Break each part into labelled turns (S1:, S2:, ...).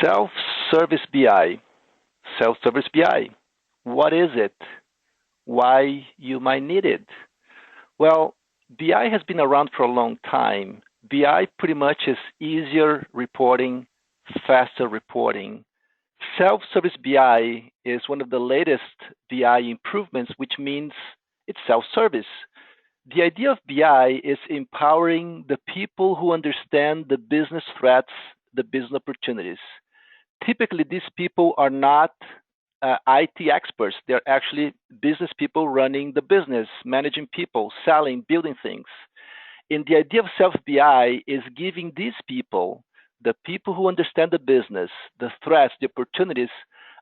S1: Self-service BI. Self-service BI. What is it? Why you might need it? Well, BI has been around for a long time. BI pretty much is easier reporting, faster reporting. Self-service BI is one of the latest BI improvements, which means it's self-service. The idea of BI is empowering the people who understand the business threats, the business opportunities. Typically, these people are not IT experts. They're actually business people running the business, managing people, selling, building things. And the idea of self BI is giving these people, the people who understand the business, the threats, the opportunities,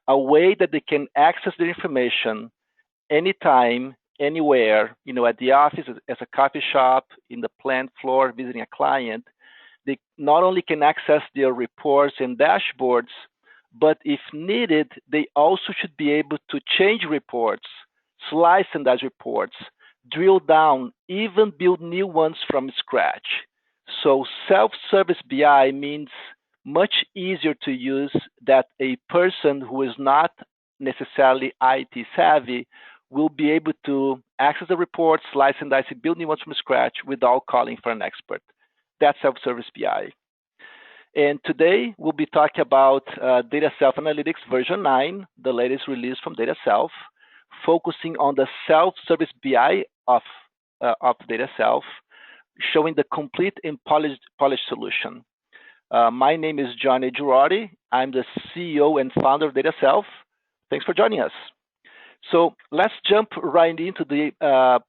S1: a way that they can access the information anytime, anywhere, at the office, as a coffee shop, in the plant floor, visiting a client. They not only can access their reports and dashboards, but if needed, they also should be able to change reports, slice and dice reports, drill down, even build new ones from scratch. So self-service BI means much easier to use that a person who is not necessarily IT savvy will be able to access the report, slice and dice, build new ones from scratch without calling for an expert. That's self-service BI. And today we'll be talking about DataSelf Analytics version 9, the latest release from DataSelf, focusing on the self-service BI of DataSelf, showing the complete and polished solution. My name is Johnny Girardi. I'm the CEO and founder of DataSelf. Thanks for joining us. So let's jump right into the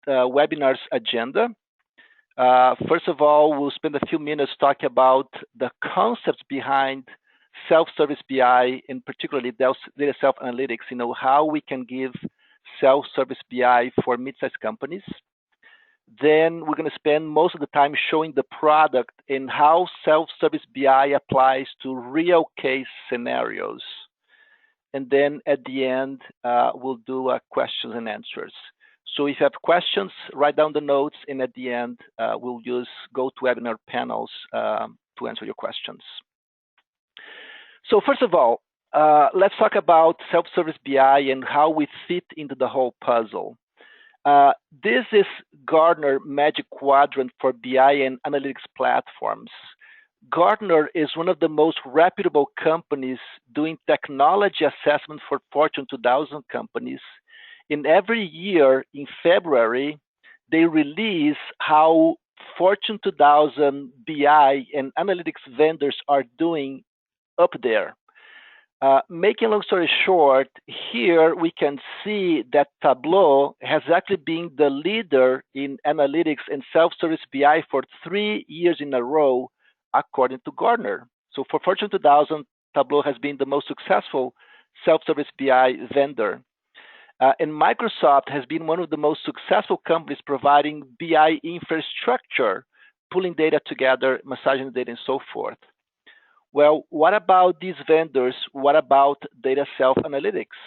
S1: webinar's agenda. First of all, we'll spend a few minutes talking about the concepts behind self-service BI, and particularly DataSelf Analytics, how we can give self-service BI for mid-sized companies. Then we're going to spend most of the time showing the product and how self-service BI applies to real case scenarios. And then at the end, we'll do questions and answers. So if you have questions, write down the notes, and at the end, we'll use GoToWebinar panels to answer your questions. So first of all, let's talk about self-service BI and how we fit into the whole puzzle. This is Gartner Magic Quadrant for BI and analytics platforms. Gartner is one of the most reputable companies doing technology assessment for Fortune 2000 companies. And every year in February, they release how Fortune 2000 BI and analytics vendors are doing up there. Making a long story short, here we can see that Tableau has actually been the leader in analytics and self-service BI for 3 years in a row, according to Gartner. So for Fortune 2000, Tableau has been the most successful self-service BI vendor. And Microsoft has been one of the most successful companies providing BI infrastructure, pulling data together, massaging the data, and so forth. Well, what about these vendors? What about DataSelf Analytics?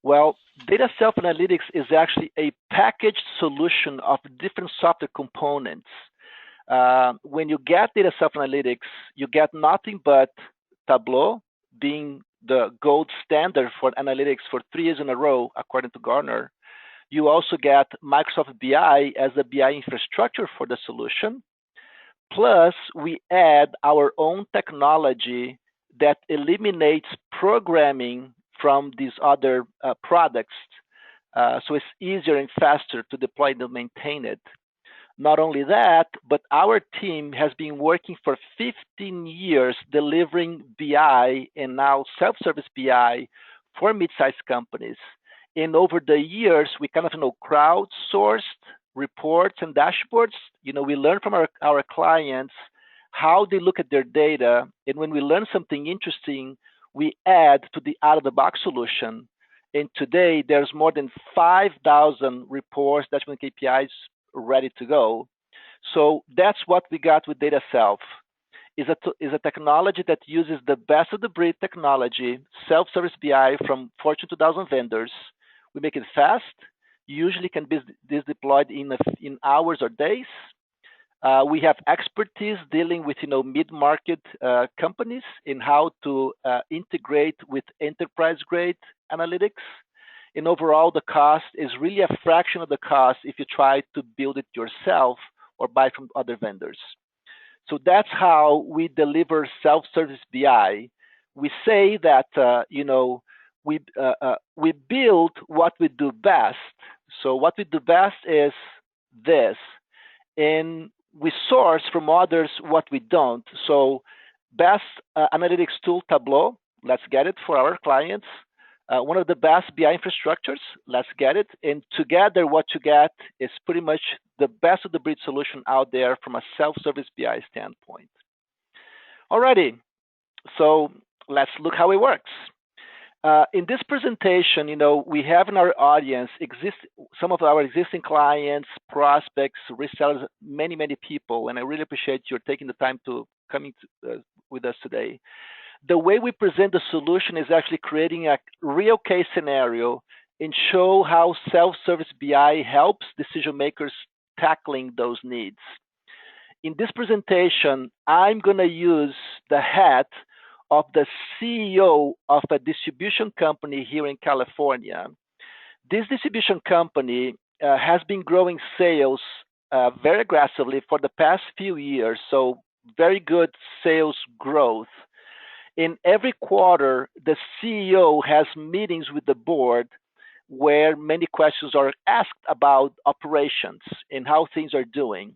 S1: Well, DataSelf Analytics is actually a packaged solution of different software components. When you get DataSelf Analytics, you get nothing but Tableau being the gold standard for analytics for 3 years in a row, according to Gartner. You also get Microsoft BI as the BI infrastructure for the solution. Plus, we add our own technology that eliminates programming from these other products. So it's easier and faster to deploy and maintain it. Not only that, but our team has been working for 15 years delivering BI and now self-service BI for mid-sized companies. And over the years, we kind of crowdsourced reports and dashboards. We learn from our clients how they look at their data. And when we learn something interesting, we add to the out-of-the-box solution. And today, there's more than 5,000 reports, dashboards, and KPIs ready to go. So that's what we got with DataSelf. Is a technology that uses the best of the breed technology, self-service BI from Fortune 2000 vendors. We make it fast. Usually can be deployed in hours or days. We have expertise dealing with mid-market companies in how to integrate with enterprise-grade analytics. And overall, the cost is really a fraction of the cost if you try to build it yourself or buy from other vendors. So that's how we deliver self-service BI. We say that we build what we do best. So what we do best is this, and we source from others what we don't. So best analytics tool, Tableau, let's get it for our clients. One of the best BI infrastructures, let's get it. And together, what you get is pretty much the best of the breed solution out there from a self-service BI standpoint. Alrighty, so let's look how it works. In this presentation, we have in our audience some of our existing clients, prospects, resellers, many, many people, and I really appreciate your taking the time to coming with us today. The way we present the solution is actually creating a real case scenario and show how self-service BI helps decision makers tackling those needs. In this presentation, I'm going to use the hat of the CEO of a distribution company here in California. This distribution company has been growing sales very aggressively for the past few years, so very good sales growth. In every quarter, the CEO has meetings with the board where many questions are asked about operations and how things are doing.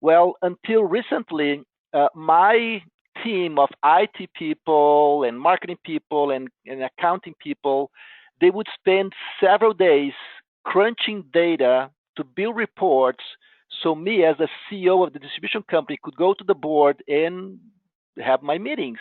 S1: Well, until recently, my team of IT people and marketing people and accounting people, they would spend several days crunching data to build reports so me as the CEO of the distribution company could go to the board and have my meetings.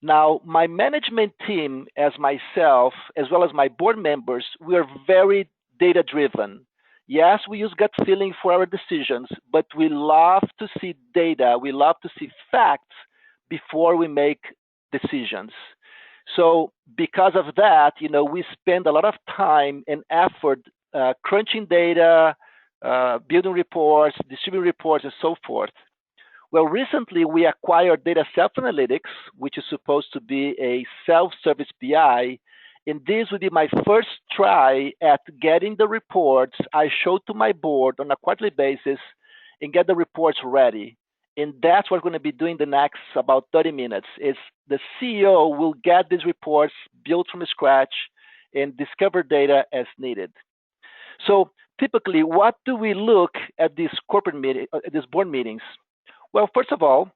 S1: Now, my management team, as myself, as well as my board members, we are very data-driven. Yes, we use gut feeling for our decisions, but we love to see data. We love to see facts before we make decisions. So because of that, we spend a lot of time and effort crunching data, building reports, distributing reports, and so forth. Well, recently we acquired DataSelf Analytics, which is supposed to be a self-service BI, and this would be my first try at getting the reports I show to my board on a quarterly basis and get the reports ready. And that's what we're going to be doing the next about 30 minutes. Is the CEO will get these reports built from scratch and discover data as needed. So typically, what do we look at these corporate meetings, these board meetings? Well, first of all,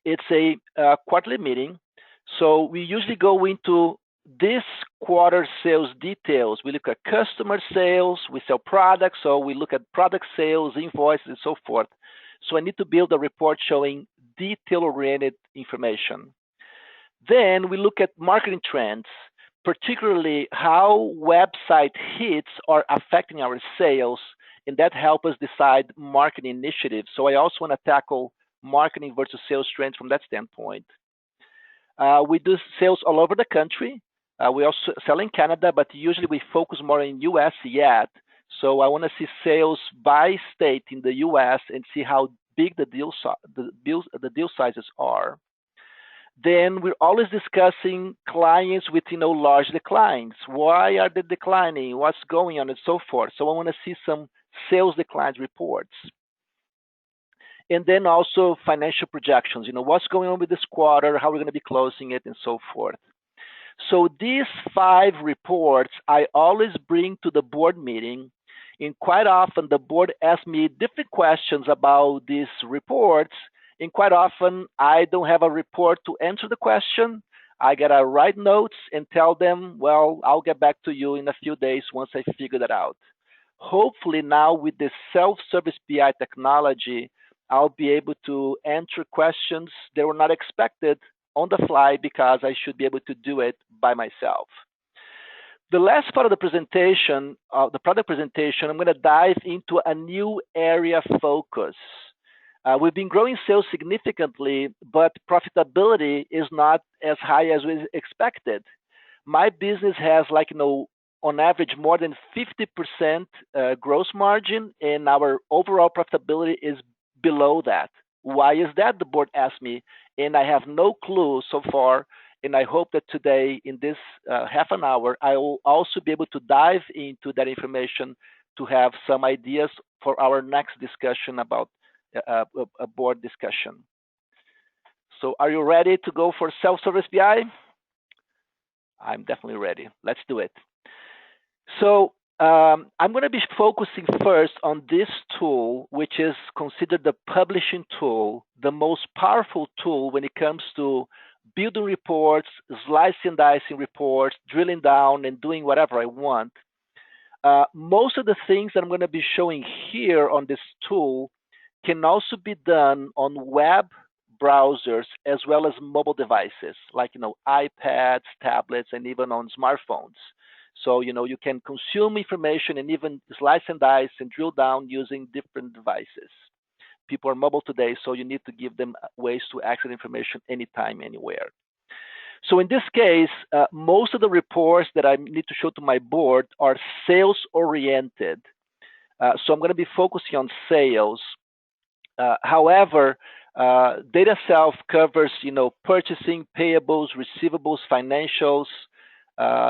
S1: it's a quarterly meeting. So we usually go into this quarter sales details. We look at customer sales, we sell products, so we look at product sales, invoices, and so forth. So I need to build a report showing detail-oriented information. Then we look at marketing trends, particularly how website hits are affecting our sales, and that helps us decide marketing initiatives. So I also want to tackle marketing versus sales trends from that standpoint. We do sales all over the country. We also sell in Canada, but usually we focus more in US yet. So I want to see sales by state in the US and see how big the deal sizes are. Then we're always discussing clients with large declines. Why are they declining? What's going on, and so forth. So I want to see some sales declines reports. And then also financial projections. What's going on with this quarter? How we're going to be closing it, and so forth. So these 5 reports I always bring to the board meeting, and quite often the board asks me different questions about these reports, and quite often I don't have a report to answer the question. I gotta write notes and tell them, well, I'll get back to you in a few days once I figure that out. Hopefully now with this self-service BI technology, I'll be able to answer questions that were not expected on the fly because I should be able to do it by myself. The last part of the presentation, the product presentation, I'm going to dive into a new area of focus. We've been growing sales significantly, but profitability is not as high as we expected. My business has on average more than 50% gross margin, and our overall profitability is below that. Why is that? The board asked me, and I have no clue so far. And I hope that today, in this half an hour, I will also be able to dive into that information to have some ideas for our next discussion about a board discussion. So are you ready to go for self-service BI? I'm definitely ready. Let's do it. So I'm going to be focusing first on this tool, which is considered the publishing tool, the most powerful tool when it comes to building reports, slicing and dicing reports, drilling down and doing whatever I want. Most of the things that I'm going to be showing here on this tool can also be done on web browsers as well as mobile devices like iPads, tablets, and even on smartphones. So you can consume information and even slice and dice and drill down using different devices. People are mobile today, so you need to give them ways to access information anytime, anywhere. So in this case, most of the reports that I need to show to my board are sales oriented. So I'm going to be focusing on sales. However, DataSelf covers, purchasing, payables, receivables, financials,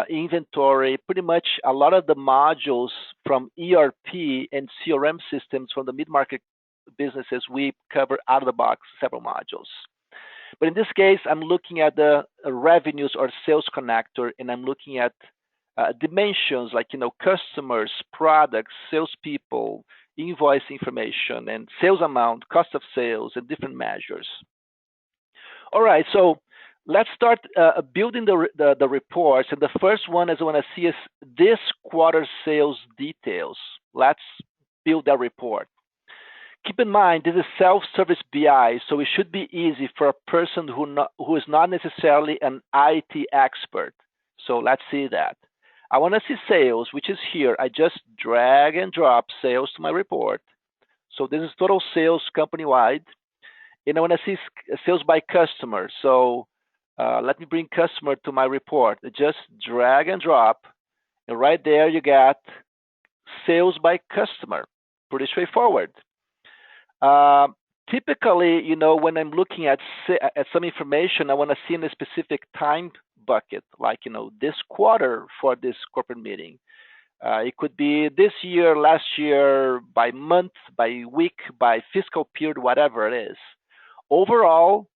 S1: inventory, pretty much a lot of the modules from ERP and CRM systems from the mid-market businesses. We cover out of the box several modules. But in this case, I'm looking at the revenues or sales connector, and I'm looking at dimensions like, customers, products, salespeople, invoice information, and sales amount, cost of sales, and different measures. All right, so let's start building the reports. And the first one is I want to see is this quarter sales details. Let's build that report. Keep in mind, this is self-service BI, so it should be easy for a person who is not necessarily an IT expert. So let's see that. I want to see sales, which is here. I just drag and drop sales to my report. So this is total sales company-wide. And I want to see sales by customer. So let me bring customer to my report. Just drag and drop. And right there you got sales by customer. Pretty straightforward. Typically, when I'm looking at some information, I want to see in a specific time bucket, like, this quarter for this corporate meeting. It could be this year, last year, by month, by week, by fiscal period, whatever it is. Overall,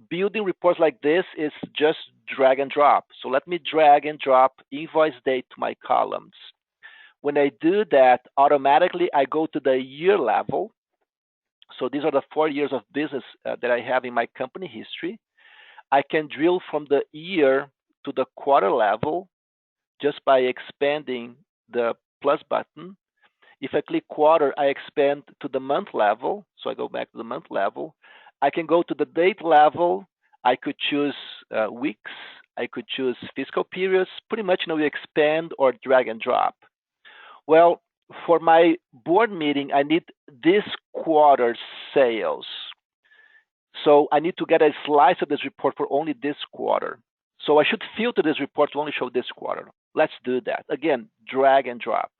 S1: building reports like this is just drag and drop. So let me drag and drop invoice date to my columns. When I do that, automatically I go to the year level. So these are the 4 years of business that I have in my company history. I can drill from the year to the quarter level just by expanding the plus button. If I click quarter, I expand to the month level. So I go back to the month level. I can go to the date level. I could choose weeks. I could choose fiscal periods. Pretty much, we expand or drag and drop. Well, for my board meeting, I need this quarter's sales. So I need to get a slice of this report for only this quarter. So I should filter this report to only show this quarter. Let's do that. Again, drag and drop.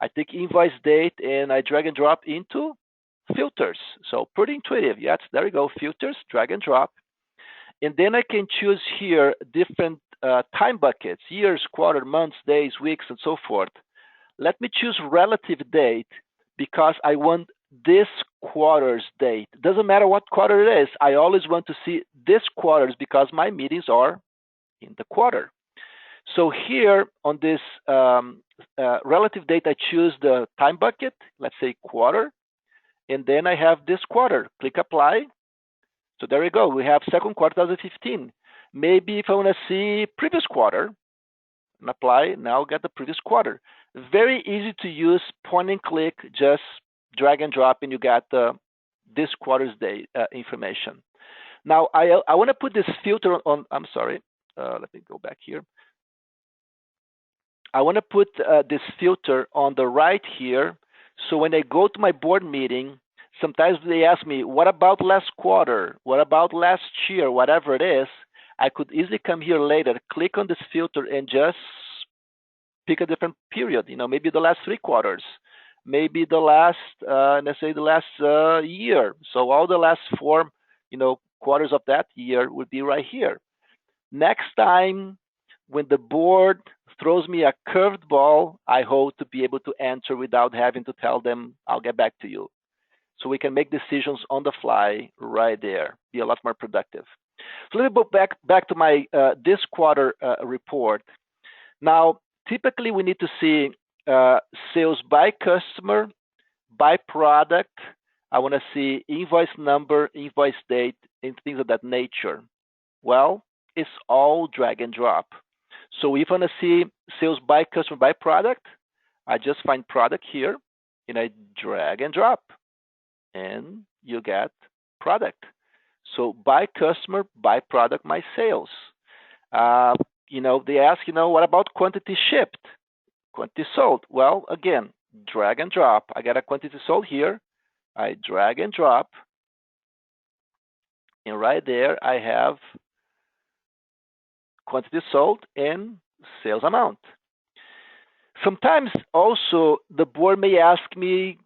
S1: I take invoice date and I drag and drop into filters. So pretty intuitive. Yes, there you go. Filters, drag and drop. And then I can choose here different time buckets, years, quarter, months, days, weeks, and so forth. Let me choose relative date because I want this quarter's date. Doesn't matter what quarter it is. I always want to see this quarter's because my meetings are in the quarter. So here on this relative date, I choose the time bucket, let's say quarter, and then I have this quarter. Click apply. So there you go. We have second quarter 2015. Maybe if I want to see previous quarter, and apply, now get the previous quarter. Very easy to use, point and click, just drag and drop, and you got this quarter's date information. Now, I want to put this filter on, I'm sorry, let me go back here. I want to put this filter on the right here. So when I go to my board meeting, sometimes they ask me, what about last quarter? What about last year? Whatever it is, I could easily come here later, click on this filter and just pick a different period, maybe the last 3 quarters. maybe the last, let's say the last year. So all the last four, quarters of that year would be right here. Next time, when the board throws me a curved ball, I hope to be able to answer without having to tell them, I'll get back to you. So we can make decisions on the fly right there, be a lot more productive. So let me go back to my this quarter report. Now, typically we need to see sales by customer, by product. I want to see invoice number, invoice date, and things of that nature. Well, it's all drag and drop. So if I want to see sales by customer, by product, I just find product here, and I drag and drop, and you get product. So by customer, by product, my sales. They ask, what about quantity shipped, quantity sold? Well, again, drag and drop. I got a quantity sold here. I drag and drop, and right there I have quantity sold and sales amount. Sometimes also the board may ask me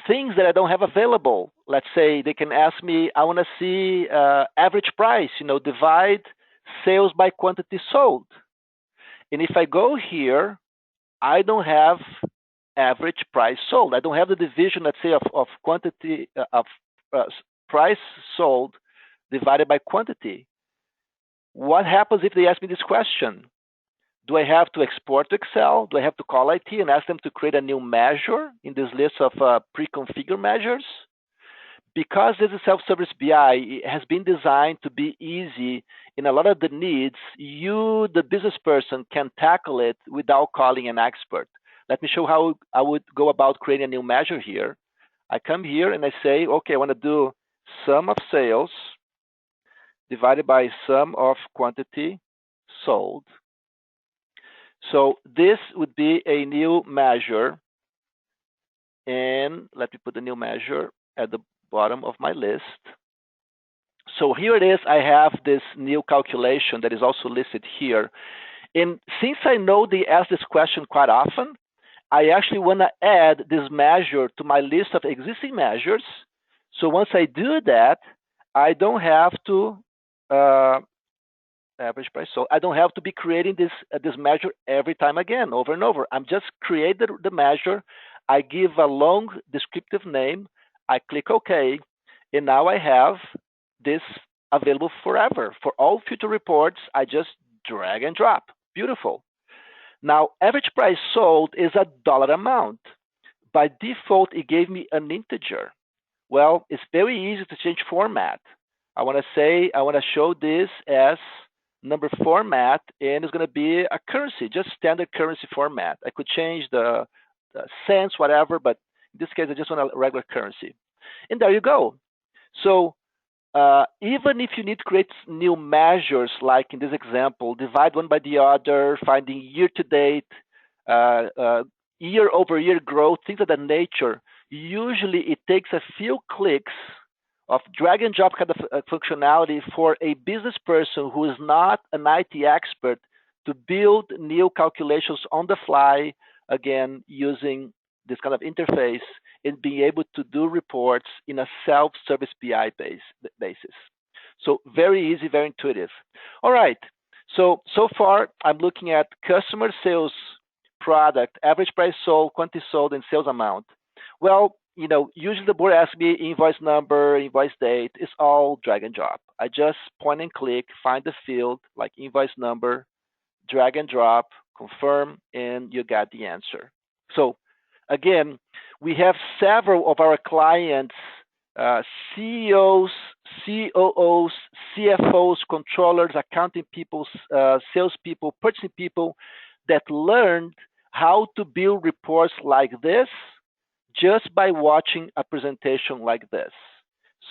S1: things that I don't have available. Let's say they can ask me, I want to see average price, divide sales by quantity sold. And if I go here, I don't have average price sold. I don't have the division, let's say, of quantity of price sold divided by quantity. What happens if they ask me this question? Do I have to export to Excel? Do I have to call IT and ask them to create a new measure in this list of pre-configured measures? Because this is self-service BI, it has been designed to be easy in a lot of the needs. You, the business person, can tackle it without calling an expert. Let me show how I would go about creating a new measure here. I come here and I say, okay, I want to do sum of sales divided by sum of quantity sold. So this would be a new measure. And let me put the new measure at the bottom of my list. So here it is. I have this new calculation that is also listed here. And since I know they ask this question quite often, I actually want to add this measure to my list of existing measures. So once I do that, I don't have to average price. So I don't have to be creating this measure every time again, over and over. I'm just create the measure. I give a long descriptive name. I click OK, and now I have this available forever. For all future reports, I just drag and drop. Beautiful. Now, average price sold is a dollar amount. By default, it gave me an integer. Well, it's very easy to change format. I want to show this as number format, and it's going to be a currency, just standard currency format. I could change the cents, whatever, but in this case, I just want a regular currency. And there you go. So even if you need to create new measures, like in this example, divide one by the other, finding year-to-date, year-over-year growth, things of that nature, usually it takes a few clicks of drag and drop kind of functionality for a business person who is not an IT expert to build new calculations on the fly, again, using this kind of interface and being able to do reports in a self-service BI basis. So very easy, very intuitive. All right, so far I'm looking at customer sales, product, average price sold, quantity sold, and sales amount. Well, usually the board asks me invoice number, invoice date. It's all drag and drop. I just point and click, find the field like invoice number, drag and drop, confirm, and you got the answer. So again, we have several of our clients, CEOs, COOs, CFOs, controllers, accounting people, salespeople, purchasing people that learned how to build reports like this just by watching a presentation like this.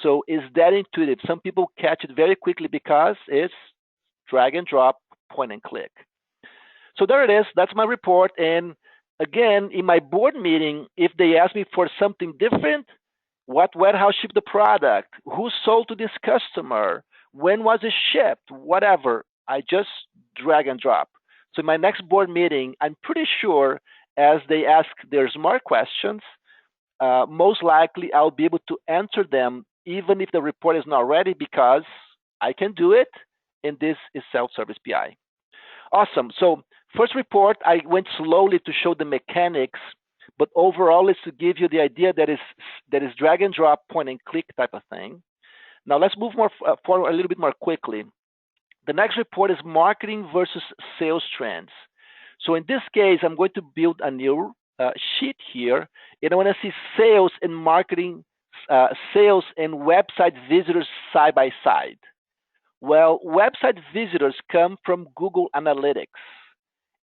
S1: So it's that intuitive. Some people catch it very quickly because it's drag and drop, point and click. So there it is. That's my report. And again, in my board meeting, if they ask me for something different, what warehouse shipped the product, who sold to this customer, when was it shipped, whatever, I just drag and drop. So in my next board meeting, I'm pretty sure as they ask their smart questions, most likely I'll be able to answer them even if the report is not ready because I can do it, and this is self-service BI. Awesome. So first report, I went slowly to show the mechanics, but overall it's to give you the idea that is drag and drop, point and click type of thing. Now let's move forward a little bit more quickly. The next report is marketing versus sales trends. So in this case, I'm going to build a new sheet here, and I want to see sales and marketing, sales and website visitors side by side. Well, website visitors come from Google Analytics.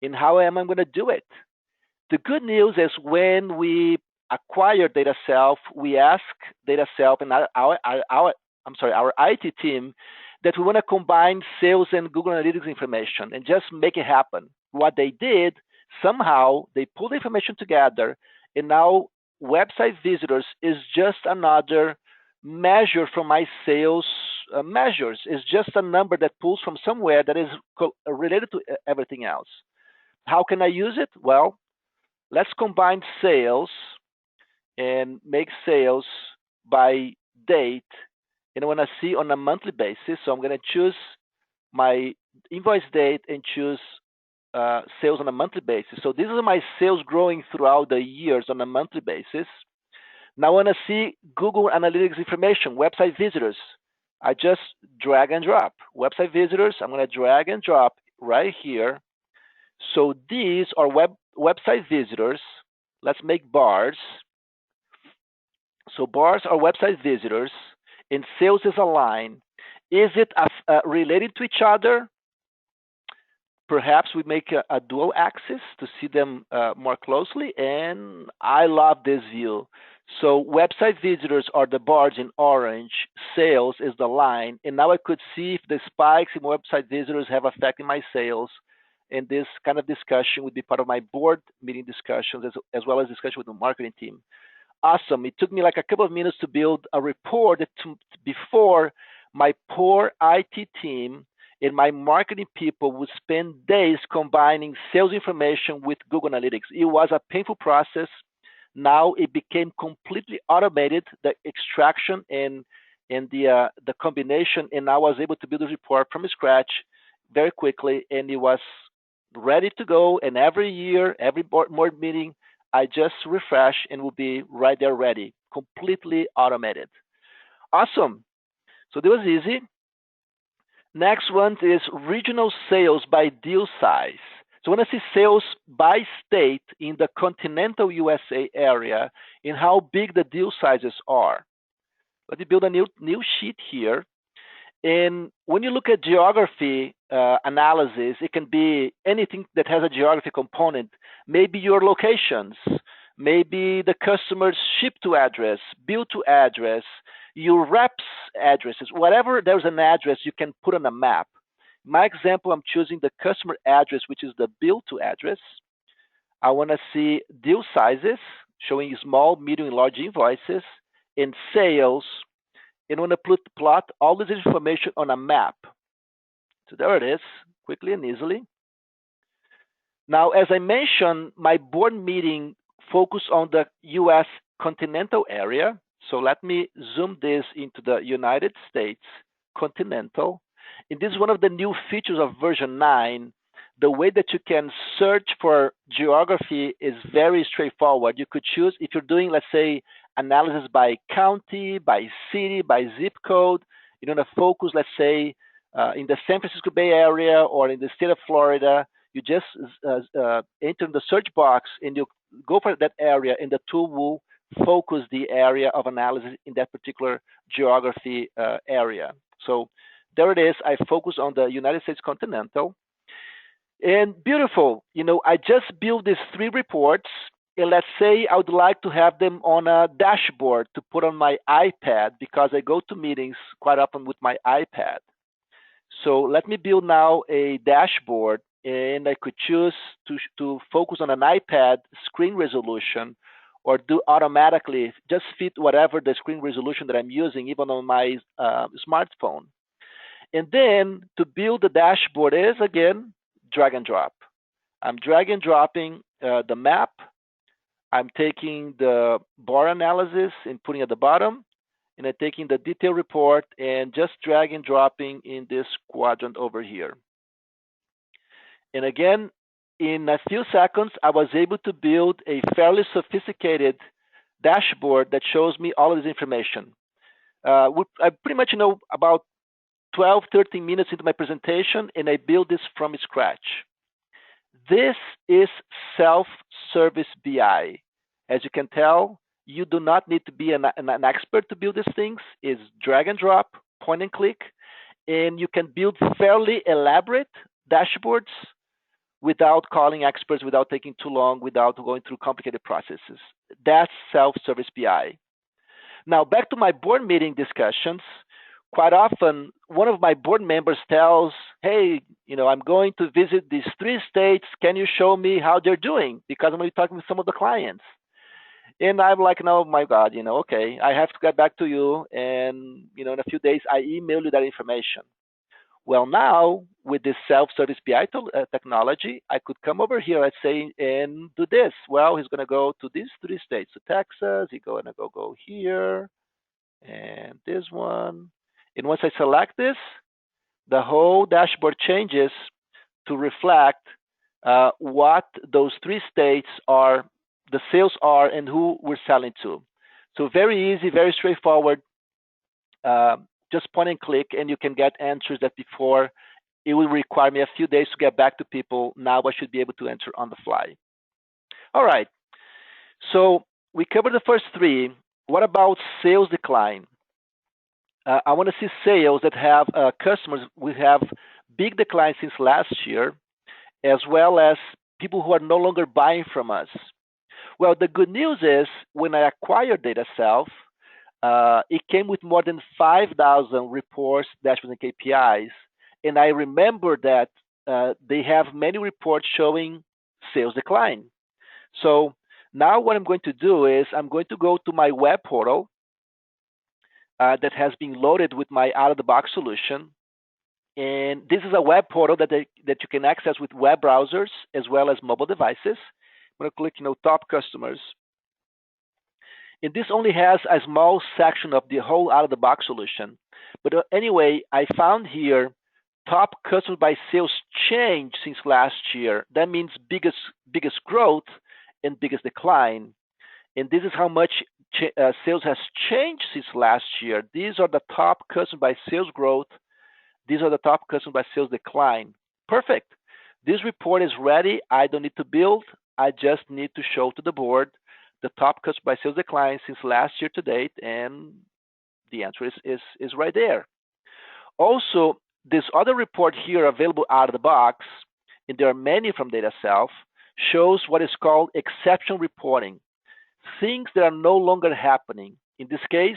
S1: And how am I going to do it? The good news is when we acquire DataSelf, we ask DataSelf and our IT team that we want to combine sales and Google Analytics information and just make it happen. What they did, somehow they pulled the information together, and now website visitors is just another measure from my sales measures. It's just a number that pulls from somewhere that is related to everything else. How can I use it? Well, let's combine sales and make sales by date, and I want to see on a monthly basis. So I'm going to choose my invoice date and choose sales on a monthly basis. So these are my sales growing throughout the years on a monthly basis. Now I want to see Google Analytics information, website visitors. I just drag and drop. Website visitors, I'm going to drag and drop right here. So these are website visitors. Let's make bars. So bars are website visitors, and sales is a line. Is it related to each other? Perhaps we make a dual axis to see them more closely, and I love this view. So website visitors are the bars in orange, sales is the line, and now I could see if the spikes in website visitors have affected my sales, and this kind of discussion would be part of my board meeting discussions as well as discussion with the marketing team. Awesome. It took me like a couple of minutes to build a report before my poor IT team and my marketing people would spend days combining sales information with Google Analytics. It was a painful process. Now it became completely automated, the extraction and the combination, and I was able to build a report from scratch very quickly, and it was ready to go. And every year, every board meeting, I just refresh and will be right there ready, completely automated. Awesome. So that was easy. Next one is regional sales by deal size. So I want to see sales by state in the continental USA area and how big the deal sizes are. Let me build a new sheet here. And when you look at geography analysis, it can be anything that has a geography component. Maybe your locations, maybe the customer's ship to address, bill to address, your reps addresses, whatever there's an address you can put on a map. In my example, I'm choosing the customer address, which is the bill to address. I want to see deal sizes, showing small, medium, and large invoices, and sales, and I want to plot all this information on a map. So there it is, quickly and easily. Now, as I mentioned, my board meeting focused on the US continental area. So let me zoom this into the United States continental. And this is one of the new features of version 9. The way that you can search for geography is very straightforward. You could choose, if you're doing, let's say, analysis by county, by city, by zip code, you're going to focus, let's say, in the San Francisco Bay Area or in the state of Florida. You just enter in the search box and you go for that area, and the tool will focus the area of analysis in that particular geography area. So there it is. I focus on the United States continental. And beautiful, I just built these 3 reports, and let's say I would like to have them on a dashboard to put on my iPad, because I go to meetings quite often with my iPad. So let me build now a dashboard, and I could choose to focus on an iPad screen resolution, or do automatically, just fit whatever the screen resolution that I'm using, even on my smartphone. And then to build the dashboard is, again, drag and drop. I'm drag and dropping the map. I'm taking the bar analysis and putting at the bottom, and I'm taking the detail report and just drag and dropping in this quadrant over here. And again, in a few seconds, I was able to build a fairly sophisticated dashboard that shows me all of this information. I pretty much know about 12, 13 minutes into my presentation, and I built this from scratch. This is self-service BI. As you can tell, you do not need to be an expert to build these things. It's drag and drop, point and click, and you can build fairly elaborate dashboards without calling experts, without taking too long, without going through complicated processes. That's self-service BI. Now, back to my board meeting discussions. Quite often, one of my board members tells, hey, I'm going to visit these 3 states. Can you show me how they're doing? Because I'm going to be talking with some of the clients. And I'm like, no, my God, okay, I have to get back to you. And, in a few days, I email you that information. Well, now, with this self-service BI technology, I could come over here and say, and do this. Well, he's going to go to these 3 states, to Texas. He's going to go here, and this one. And once I select this, the whole dashboard changes to reflect what those 3 states are, the sales are, and who we're selling to. So very easy, very straightforward. Just point and click, and you can get answers that before it will require me a few days to get back to people. Now I should be able to answer on the fly. All right. So we covered the first 3. What about sales decline? I want to see sales that have customers. We have big decline since last year, as well as people who are no longer buying from us. Well, the good news is when I acquired DataSelf, it came with more than 5,000 reports, dashboards, and KPIs. And I remember that they have many reports showing sales decline. So now what I'm going to do is I'm going to go to my web portal that has been loaded with my out-of-the-box solution. And this is a web portal that you can access with web browsers as well as mobile devices. I'm going to click, top customers. And this only has a small section of the whole out-of-the-box solution. But anyway, I found here top customers by sales change since last year. That means biggest growth and biggest decline. And this is how much sales has changed since last year. These are the top customers by sales growth. These are the top customers by sales decline. Perfect. This report is ready. I don't need to build. I just need to show to the board the top customers by sales decline since last year to date, and the answer is right there. Also, this other report here available out of the box, and there are many from DataSelf, shows what is called exception reporting. Things that are no longer happening. In this case,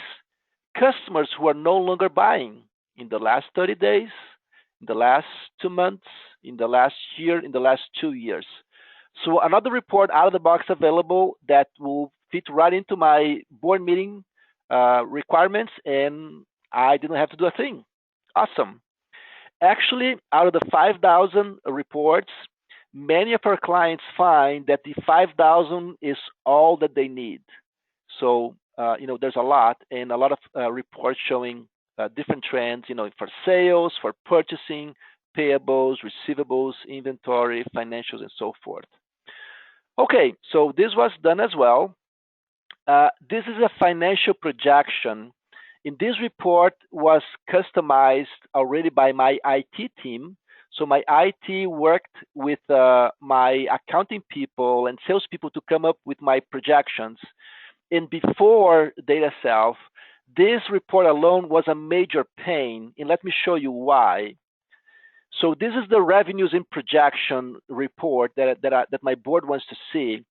S1: customers who are no longer buying in the last 30 days, in the last 2 months, in the last year, in the last 2 years. So another report out of the box available that will fit right into my board meeting requirements, and I didn't have to do a thing. Awesome. Actually, out of the 5,000 reports, many of our clients find that the 5,000 is all that they need. So, there's a lot, and a lot of reports showing different trends, for sales, for purchasing, payables, receivables, inventory, financials, and so forth. Okay, so this was done as well. This is a financial projection. And this report was customized already by my IT team. So my IT worked with my accounting people and salespeople to come up with my projections. And before DataSelf, this report alone was a major pain. And let me show you why. So this is the revenues in projection report that my board wants to see.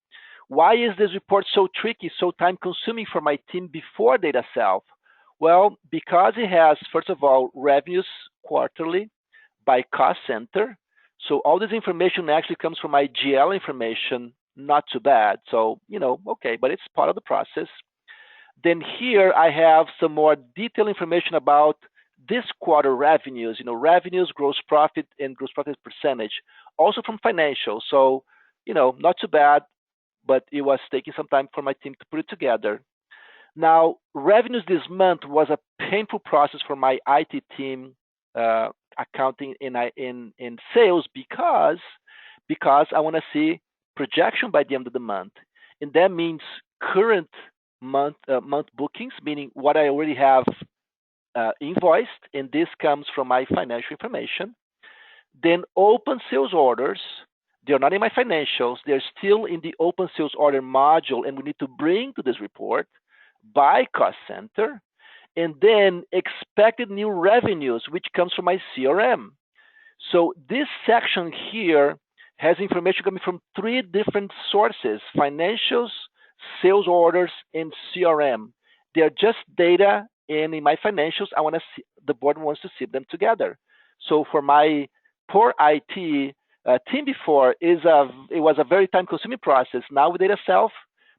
S1: Why is this report so tricky, so time-consuming for my team before DataSelf? Well, because it has, first of all, revenues quarterly by cost center. So all this information actually comes from my GL information, not too bad. So, okay, but it's part of the process. Then here I have some more detailed information about this quarter revenues, revenues, gross profit, and gross profit percentage, also from financials. So, not too bad, but it was taking some time for my team to put it together. Now, revenues this month was a painful process for my IT team, accounting in sales, because I want to see projection by the end of the month, and that means current month bookings, meaning what I already have invoiced, and this comes from my financial information. Then open sales orders, they're not in my financials, they're still in the open sales order module, and we need to bring to this report by cost center. And then expected new revenues, which comes from my CRM. So this section here has information coming from 3 different sources: financials, sales orders, and CRM. They're just data, and in my financials, the board wants to see them together. So for my poor IT team before, it was a very time-consuming process. Now with DataSelf,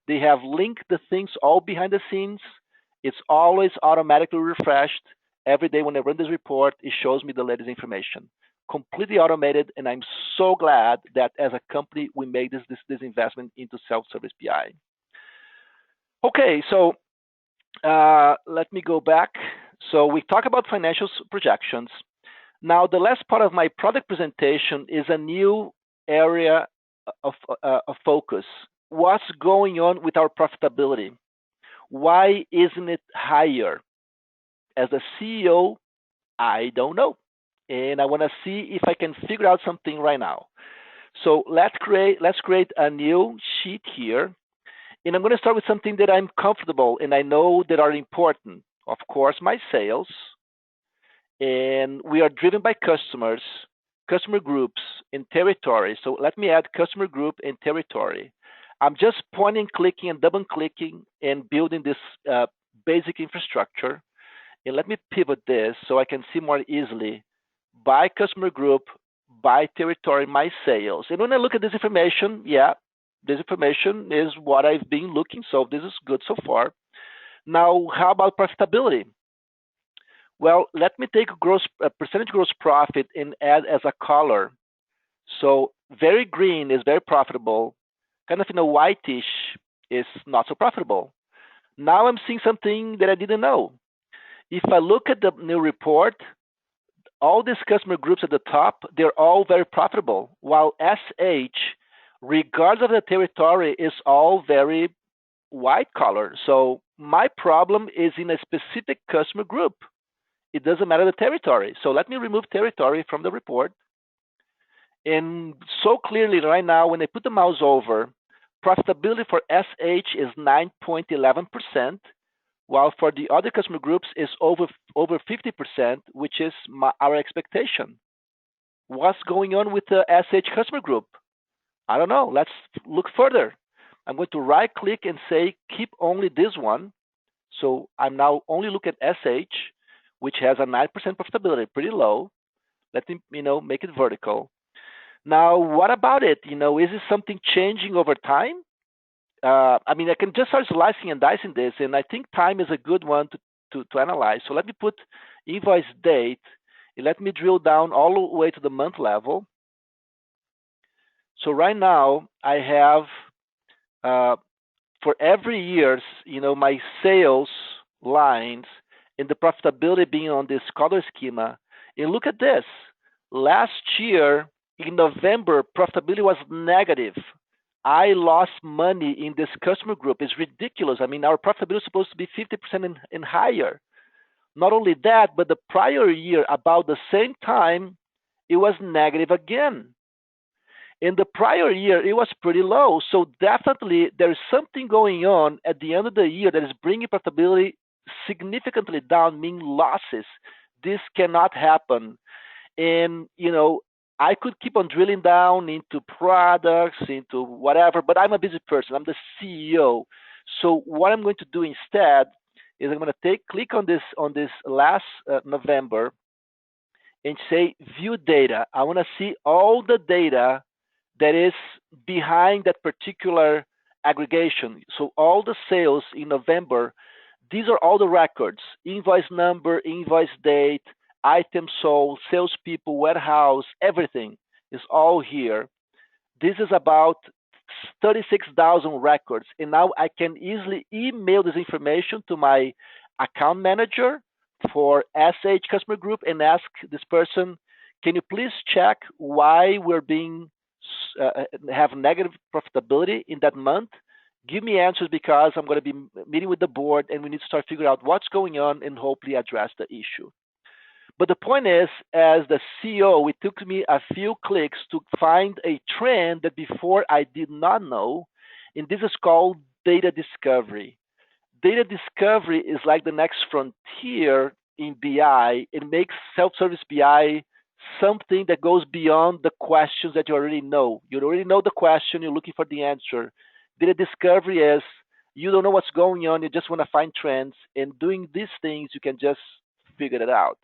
S1: they have linked the things all behind the scenes. It's always automatically refreshed. Every day when I run this report, it shows me the latest information. Completely automated, and I'm so glad that as a company, we made this investment into self-service BI. Okay, so let me go back. So we talk about financial projections. Now, the last part of my product presentation is a new area of focus. What's going on with our profitability? Why isn't it higher? As a CEO, I don't know. And I want to see if I can figure out something right now. So let's create a new sheet here. And I'm going to start with something that I'm comfortable and I know that are important. Of course, my sales. And we are driven by customers, customer groups, and territory. So let me add customer group and territory. I'm just pointing, clicking, and double clicking and building this basic infrastructure. And let me pivot this so I can see more easily by customer group, by territory, my sales. And when I look at this information, yeah, this information is what I've been looking. So this is good so far. Now, how about profitability? Well, let me take percentage gross profit and add as a color. So very green is very profitable. Kind of whitish is not so profitable. Now I'm seeing something that I didn't know. If I look at the new report, all these customer groups at the top, they're all very profitable, while SH, regardless of the territory, is all very white collar. So my problem is in a specific customer group. It doesn't matter the territory. So let me remove territory from the report. And so clearly right now, when I put the mouse over, profitability for SH is 9.11%, while for the other customer groups is over 50%, which is our expectation. What's going on with the SH customer group? I don't know. Let's look further. I'm going to right click and say keep only this one. So I'm now only look at SH, which has a 9% profitability, pretty low. Let me make it vertical. Now, what about it? Is this something changing over time? I mean, I can just start slicing and dicing this, and I think time is a good one to analyze. So let me put invoice date, and let me drill down all the way to the month level. So right now, I have, for every year, my sales lines and the profitability being on this color schema. And look at this. Last year, in November, profitability was negative. I lost money in this customer group. It's ridiculous. I mean, our profitability is supposed to be 50% and higher. Not only that, but the prior year, about the same time, it was negative again. In the prior year, it was pretty low. So definitely, there's something going on at the end of the year that is bringing profitability significantly down, meaning losses. This cannot happen. And, I could keep on drilling down into products, into whatever, but I'm a busy person. I'm the CEO. So what I'm going to do instead is I'm going to click on this last November and say view data. I want to see all the data that is behind that particular aggregation. So all the sales in November, these are all the records: invoice number, invoice date, items sold, salespeople, warehouse, everything is all here. This is about 36,000 records. And now I can easily email this information to my account manager for SH customer group and ask this person, can you please check why we're being have negative profitability in that month? Give me answers because I'm going to be meeting with the board and we need to start figuring out what's going on and hopefully address the issue. But the point is, as the CEO, it took me a few clicks to find a trend that before I did not know, and this is called data discovery. Data discovery is like the next frontier in BI. It makes self-service BI something that goes beyond the questions that you already know. You already know the question, you're looking for the answer. Data discovery is you don't know what's going on, you just want to find trends, and doing these things, you can just figure it out.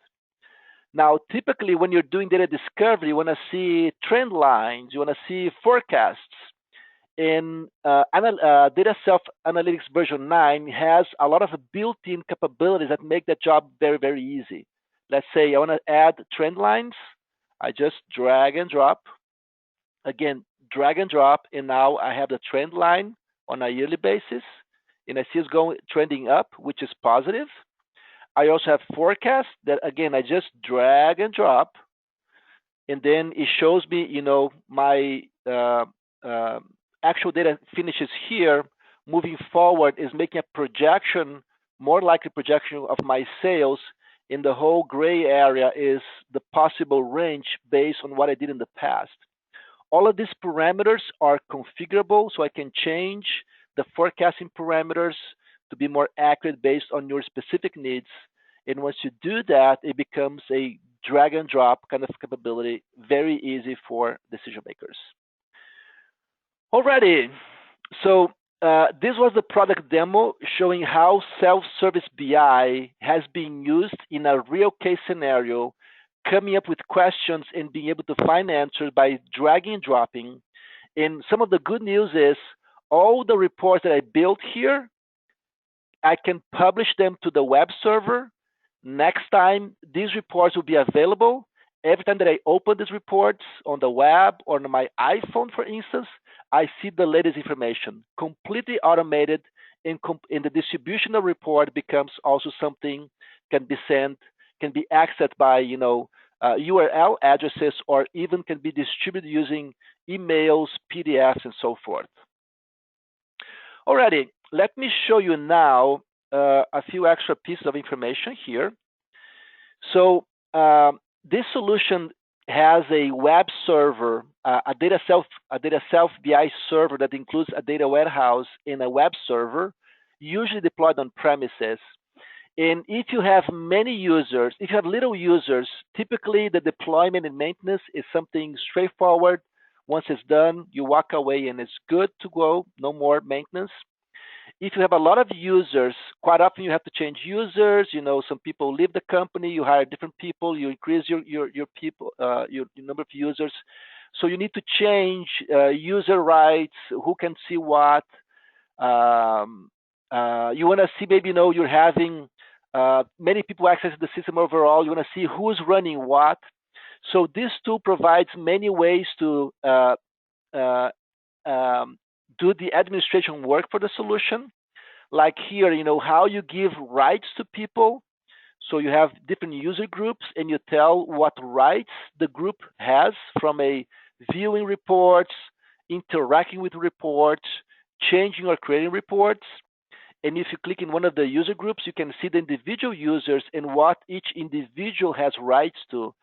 S1: Now, typically, when you're doing data discovery, you want to see trend lines, you want to see forecasts. And DataSelf Analytics version 9 has a lot of built-in capabilities that make that job very, very easy. Let's say I want to add trend lines. I just drag and drop. Again, drag and drop, and now I have the trend line on a yearly basis. And I see it's going trending up, which is positive. I also have forecast that, again, I just drag and drop, and then it shows me, my actual data finishes here. Moving forward is making a projection, more likely projection of my sales, and the whole gray area is the possible range based on what I did in the past. All of these parameters are configurable, so I can change the forecasting parameters to be more accurate based on your specific needs. And once you do that, it becomes a drag and drop kind of capability, very easy for decision makers. Alrighty, so this was the product demo showing how self-service BI has been used in a real case scenario, coming up with questions and being able to find answers by dragging and dropping. And some of the good news is all the reports that I built here, I can publish them to the web server. Next time, these reports will be available. Every time that I open these reports on the web or on my iPhone, for instance, I see the latest information, completely automated, and the distribution of report becomes also something can be sent, can be accessed by URL addresses, or even can be distributed using emails, PDFs, and so forth. Alrighty, let me show you now a few extra pieces of information here. So this solution has a web server, a DataSelf BI server that includes a data warehouse and a web server, usually deployed on premises. And if you have many users, if you have little users, typically the deployment and maintenance is something straightforward. Once it's done, you walk away and it's good to go, no more maintenance. If you have a lot of users, quite often you have to change users. Some people leave the company, you hire different people, you increase your people, your number of users. So you need to change user rights, who can see what. You want to see, maybe you're having many people access the system overall. You want to see who's running what. So this tool provides many ways to do the administration work for the solution. Like here, how you give rights to people. So you have different user groups and you tell what rights the group has, from a viewing reports, interacting with reports, changing or creating reports. And if you click in one of the user groups, you can see the individual users and what each individual has rights to.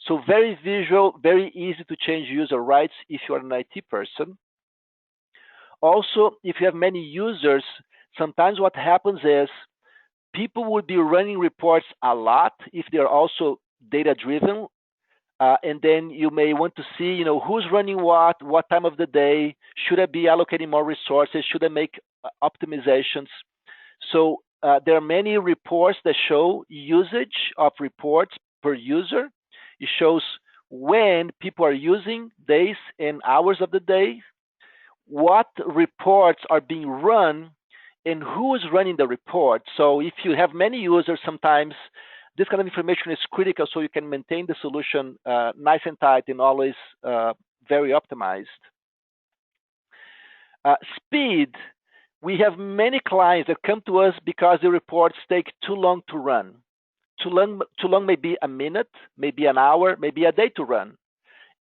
S1: So very visual, very easy to change user rights if you're an IT person. Also, if you have many users, sometimes what happens is people will be running reports a lot if they're also data-driven. And then you may want to see, who's running what time of the day, should I be allocating more resources, should I make optimizations? So there are many reports that show usage of reports per user. It shows when people are using, days and hours of the day, what reports are being run, and who is running the report. So if you have many users, sometimes This kind of information is critical so you can maintain the solution nice and tight and always very optimized. Speed. We have many clients that come to us because the reports take too long to run. Too long may be a minute, maybe an hour, maybe a day to run.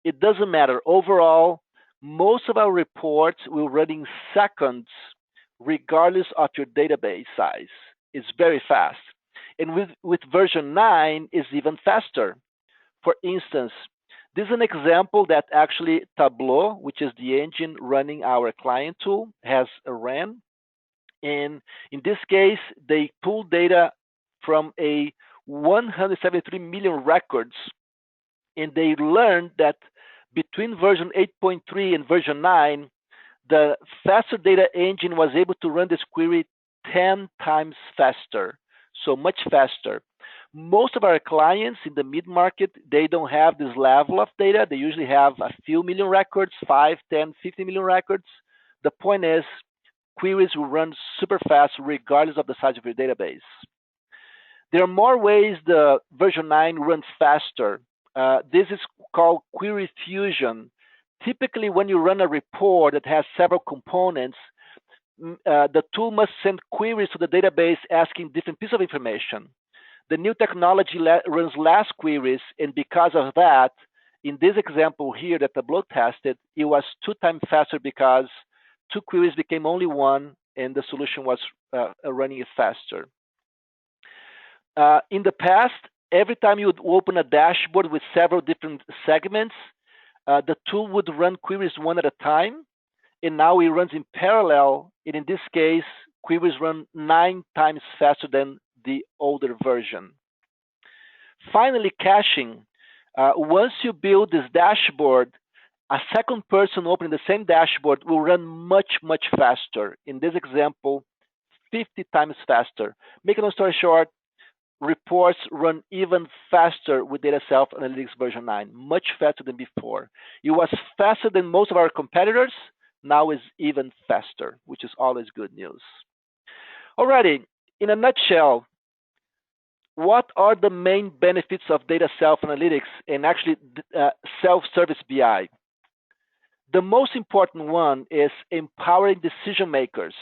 S1: It doesn't matter. Overall, most of our reports will run in seconds, regardless of your database size. It's very fast. And with version 9, it's even faster. For instance, this is an example that actually Tableau, which is the engine running our client tool, has ran. And in this case, they pull data from a 173 million records, and they learned that between version 8.3 and version 9, the faster data engine was able to run this query 10 times faster, so much faster. Most of our clients in the mid-market, they don't have this level of data. They usually have a few million records, 5, 10, 50 million records. The point is, queries will run super fast regardless of the size of your database. There are more ways the version 9 runs faster. This is called query fusion. Typically, when you run a report that has several components, the tool must send queries to the database asking different pieces of information. The new technology runs less queries, and because of that, in this example here that Tableau tested, it was 2 times faster because 2 queries became only 1, and the solution was running faster. In the past, every time you would open a dashboard with several different segments, the tool would run queries one at a time, and now it runs in parallel, and in this case, queries run 9 times faster than the older version. Finally, caching. Once you build this dashboard, a second person opening the same dashboard will run much, much faster. In this example, 50 times faster. Making a long story short, reports run even faster with DataSelf Analytics version 9, much faster than before. It was faster than most of our competitors. Now is even faster, which is always good news. Alrighty, in a nutshell, what are the main benefits of DataSelf Analytics and actually self-service BI? The most important one is empowering decision makers,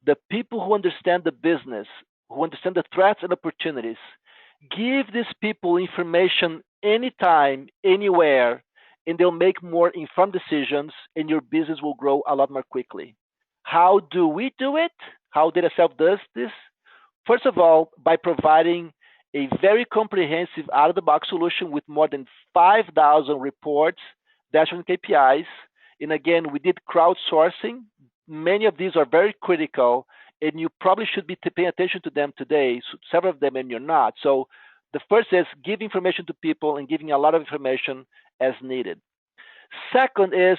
S1: the people who understand the business, who understand the threats and opportunities. Give these people information anytime, anywhere, and they'll make more informed decisions, and your business will grow a lot more quickly. How do we do it? How DataSelf does this? First of all, by providing a very comprehensive out-of-the-box solution with more than 5,000 reports, dashboards, and KPIs. And again, we did crowdsourcing. Many of these are very critical, and you probably should be paying attention to them today, so several of them, and you're not. So the first is give information to people and giving a lot of information as needed. Second is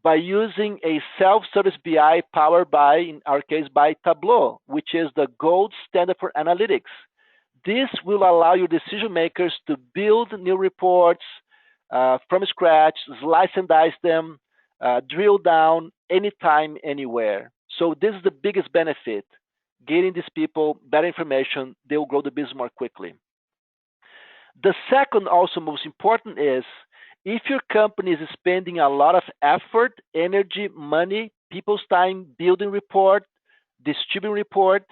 S1: by using a self-service BI powered by, in our case, by Tableau, which is the gold standard for analytics. This will allow your decision makers to build new reports from scratch, slice and dice them, drill down anytime, anywhere. So this is the biggest benefit, getting these people better information. They will grow the business more quickly. The second, also most important, is if your company is spending a lot of effort, energy, money, people's time building report, distributing report,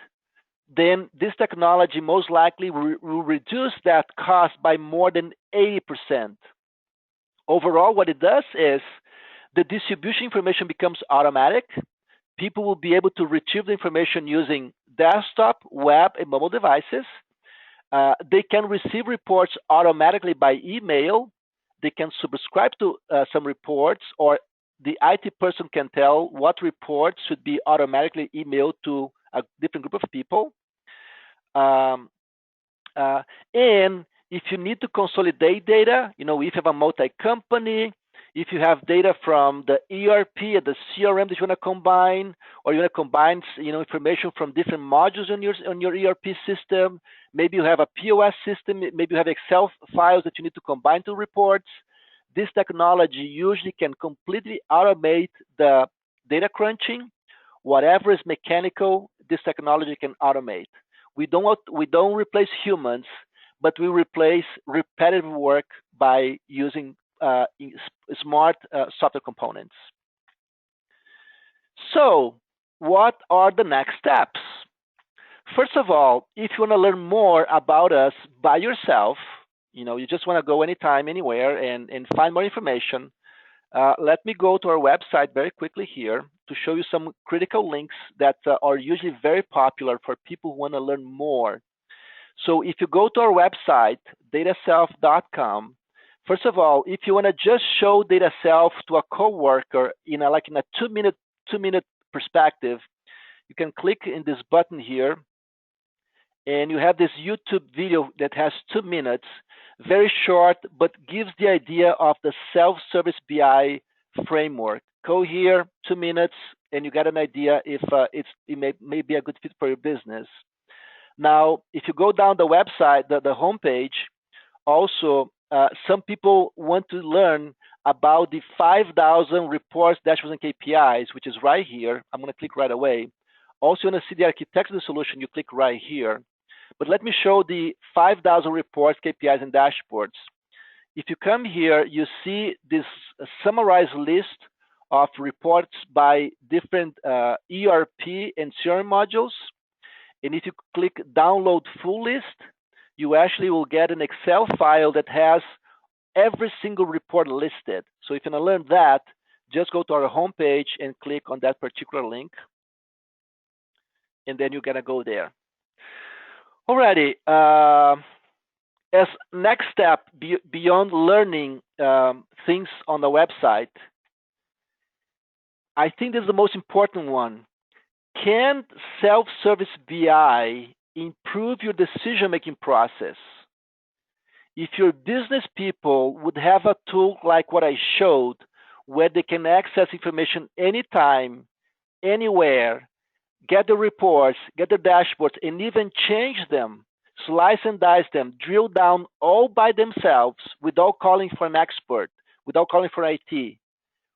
S1: then this technology most likely will reduce that cost by more than 80%. Overall, what it does is the distribution information becomes automatic. People will be able to retrieve the information using desktop, web, and mobile devices. They can receive reports automatically by email. They can subscribe to some reports, or the IT person can tell what reports should be automatically emailed to a different group of people. And if you need to consolidate data, if you have a multi-company, if you have data from the ERP and the CRM that you want to combine, or you want to combine, information from different modules on your ERP system, maybe you have a POS system, maybe you have Excel files that you need to combine to reports. This technology usually can completely automate the data crunching. Whatever is mechanical, this technology can automate. We don't replace humans, but we replace repetitive work by using smart software components. So, what are the next steps? First of all, if you want to learn more about us by yourself, you just want to go anytime, anywhere, and find more information, let me go to our website very quickly here to show you some critical links that are usually very popular for people who want to learn more. So if you go to our website, dataself.com, first of all, if you want to just show DataSelf to a coworker in a 2-minute perspective, you can click in this button here, and you have this YouTube video that has 2 minutes, very short, but gives the idea of the self-service BI framework. Go here, 2 minutes, and you get an idea if it may be a good fit for your business. Now, if you go down the website, the homepage, also, some people want to learn about the 5,000 reports, dashboards, and KPIs, which is right here. I'm going to click right away. Also, you want to see the architecture of the solution, you click right here. But let me show the 5,000 reports, KPIs, and dashboards. If you come here, you see this summarized list of reports by different ERP and CRM modules. And if you click download full list, you actually will get an Excel file that has every single report listed. So if you want to learn that, just go to our homepage and click on that particular link. And then you're going to go there. Alrighty. As next step, beyond learning things on the website, I think this is the most important one. Can self-service BI improve your decision-making process? If your business people would have a tool like what I showed, where they can access information anytime, anywhere, get the reports, get the dashboards, and even change them, slice and dice them, drill down all by themselves without calling for an expert, without calling for IT,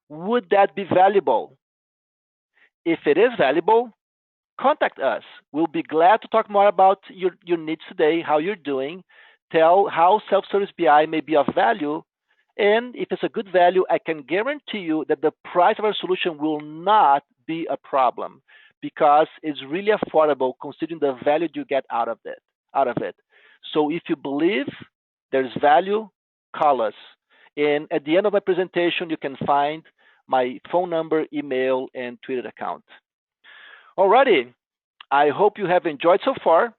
S1: would that be valuable? If it is valuable, contact us. We'll be glad to talk more about your needs today, how you're doing, tell how self-service BI may be of value, and if it's a good value, I can guarantee you that the price of our solution will not be a problem because it's really affordable considering the value you get out of it. So if you believe there's value, call us. And at the end of my presentation, you can find my phone number, email, and Twitter account. Alrighty, I hope you have enjoyed so far.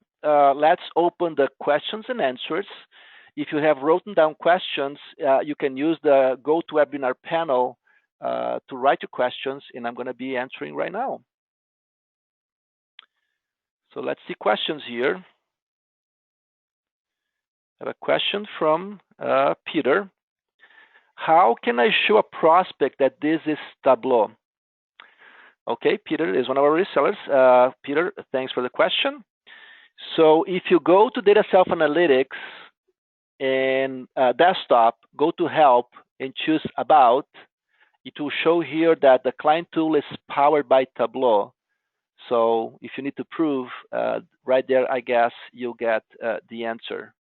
S1: Let's open the questions and answers. If you have written down questions, you can use the GoToWebinar panel to write your questions, and I'm going to be answering right now. So let's see questions here. I have a question from Peter. How can I show a prospect that this is Tableau? Okay, Peter is one of our resellers. Peter, thanks for the question. So if you go to DataSelf Analytics and desktop, go to Help and choose About, it will show here that the client tool is powered by Tableau. So if you need to prove right there, I guess you'll get the answer.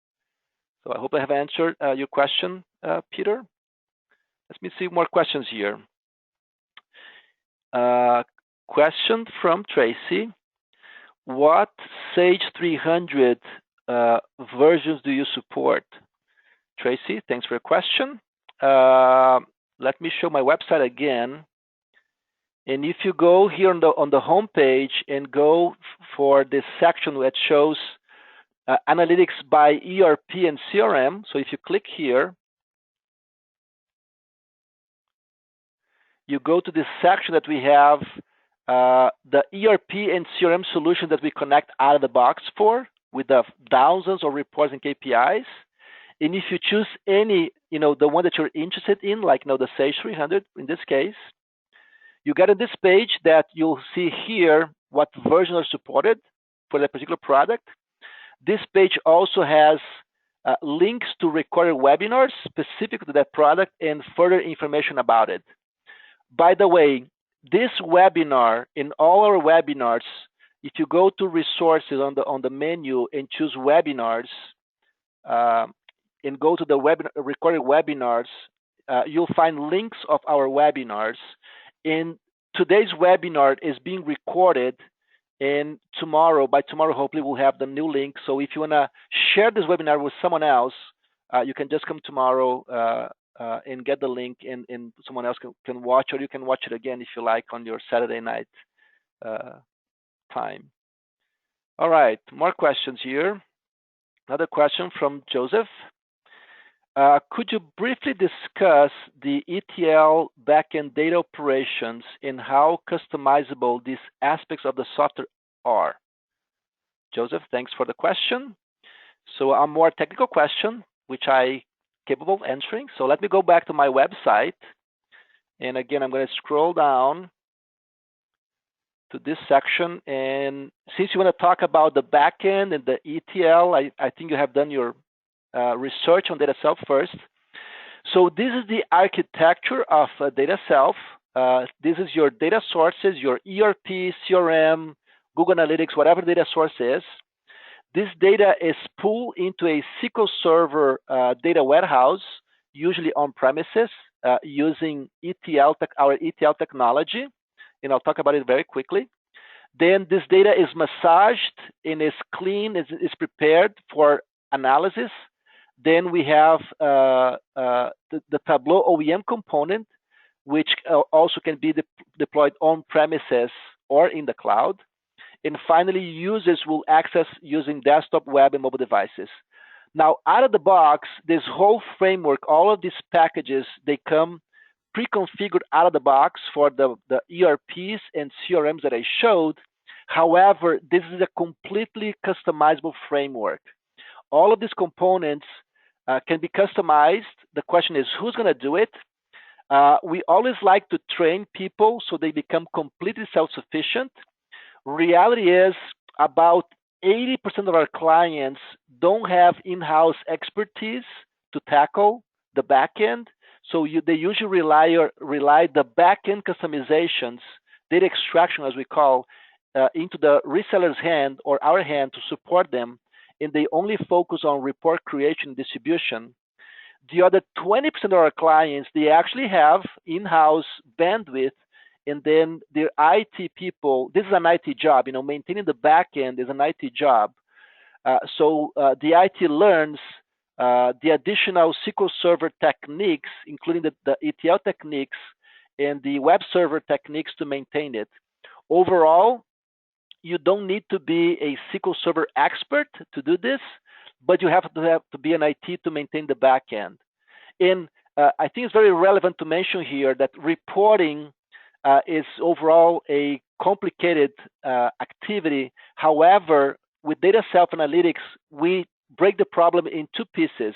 S1: So I hope I have answered your question, Peter. Let me see more questions here. Question from Tracy. What Sage 300 versions do you support? Tracy, thanks for your question. Let me show my website again. And if you go here on the home page and go for this section that shows analytics by ERP and CRM, so if you click here, you go to this section that we have the ERP and CRM solution that we connect out of the box for with the thousands of reports and KPIs. And if you choose any, the one that you're interested in, like the Sage 300 in this case, you get on this page that you'll see here what versions are supported for that particular product. This page also has links to recorded webinars specific to that product and further information about it. By the way, this webinar, in all our webinars, if you go to resources on the menu and choose webinars, and go to the recorded webinars, you'll find links of our webinars. And today's webinar is being recorded, and by tomorrow, hopefully we'll have the new link. So if you want to share this webinar with someone else, you can just come tomorrow and get the link, and someone else can watch, or you can watch it again if you like on your Saturday night time. All right, more questions here. Another question from Joseph. Could you briefly discuss the ETL backend data operations and how customizable these aspects of the software are? Joseph, thanks for the question. So a more technical question, which I'm capable of answering. So let me go back to my website. And again, I'm going to scroll down to this section. And since you want to talk about the backend and the ETL, I think you have done your research on DataSelf first. So this is the architecture of DataSelf. This is your data sources, your ERP, CRM, Google Analytics, whatever data source is. This data is pulled into a SQL Server data warehouse, usually on premises, using our ETL technology. And I'll talk about it very quickly. Then this data is massaged and is clean, is prepared for analysis. Then we have the Tableau OEM component, which also can be deployed on premises or in the cloud. And finally, users will access using desktop, web, and mobile devices. Now, out of the box, this whole framework, all of these packages, they come pre-configured out of the box for the ERPs and CRMs that I showed. However, this is a completely customizable framework. All of these components can be customized. The question is, who's going to do it? We always like to train people so they become completely self-sufficient. Reality is about 80% of our clients don't have in-house expertise to tackle the backend. So they usually rely the backend customizations, data extraction as we call, into the reseller's hand or our hand to support them, and they only focus on report creation and distribution. The other 20% of our clients, they actually have in-house bandwidth, and then their IT people, this is an IT job, maintaining the backend is an IT job. So the IT learns the additional SQL Server techniques, including the ETL techniques and the web server techniques to maintain it. Overall, you don't need to be a SQL Server expert to do this, but you have to be an IT to maintain the backend. And I think it's very relevant to mention here that reporting is overall a complicated activity. However, with DataSelf Analytics, we break the problem in two pieces.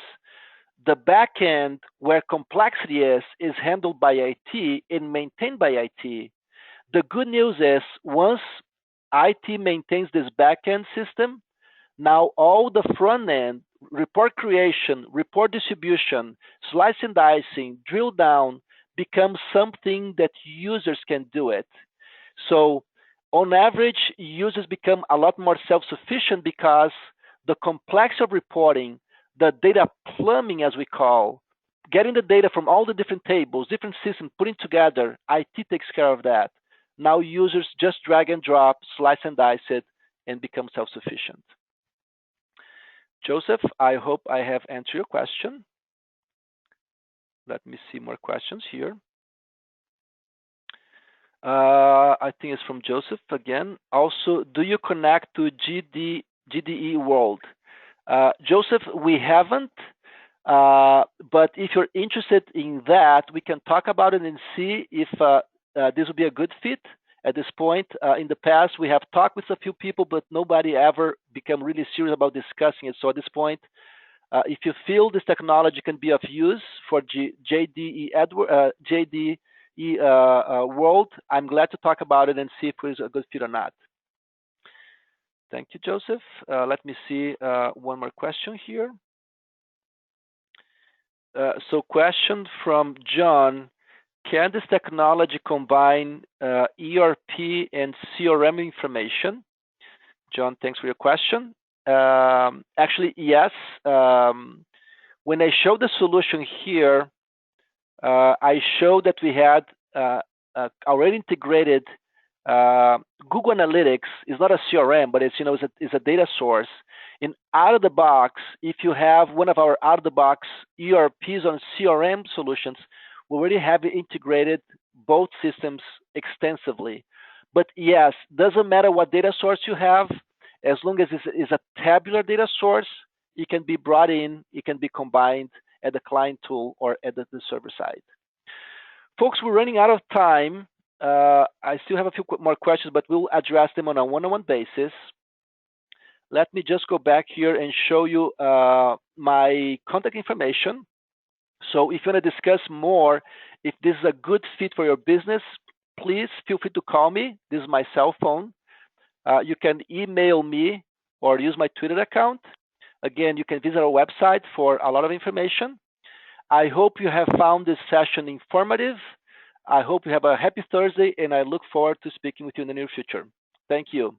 S1: The backend, where complexity is handled by IT and maintained by IT. The good news is once IT maintains this backend system, now all the front end, report creation, report distribution, slice and dicing, drill down, becomes something that users can do it. So on average, users become a lot more self-sufficient because the complexity of reporting, the data plumbing as we call, getting the data from all the different tables, different systems, putting together, IT takes care of that. Now users just drag and drop, slice and dice it, and become self-sufficient. Joseph, I hope I have answered your question. Let me see more questions here. I think it's from Joseph again. Also, do you connect to GDE World? Joseph, we haven't, but if you're interested in that, we can talk about it and see if this would be a good fit at this point. In the past, we have talked with a few people, but nobody ever became really serious about discussing it. So at this point, if you feel this technology can be of use for JDE World, I'm glad to talk about it and see if it's a good fit or not. Thank you, Joseph. Let me see one more question here. So question from John. Can this technology combine ERP and CRM information? John, thanks for your question. Actually, yes. When I show the solution here, I show that we had already integrated Google Analytics. Is not a CRM, but it's it's a data source. And out of the box, if you have one of our out of the box ERPs on CRM solutions, we already have integrated both systems extensively. But yes, doesn't matter what data source you have, as long as it's a tabular data source, it can be brought in, it can be combined at the client tool or at the server side. Folks, we're running out of time. I still have a few more questions, but we'll address them on a one-on-one basis. Let me just go back here and show you my contact information. So if you want to discuss more, if this is a good fit for your business, please feel free to call me. This is my cell phone. You can email me or use my Twitter account. Again, you can visit our website for a lot of information. I hope you have found this session informative. I hope you have a happy Thursday, and I look forward to speaking with you in the near future. Thank you.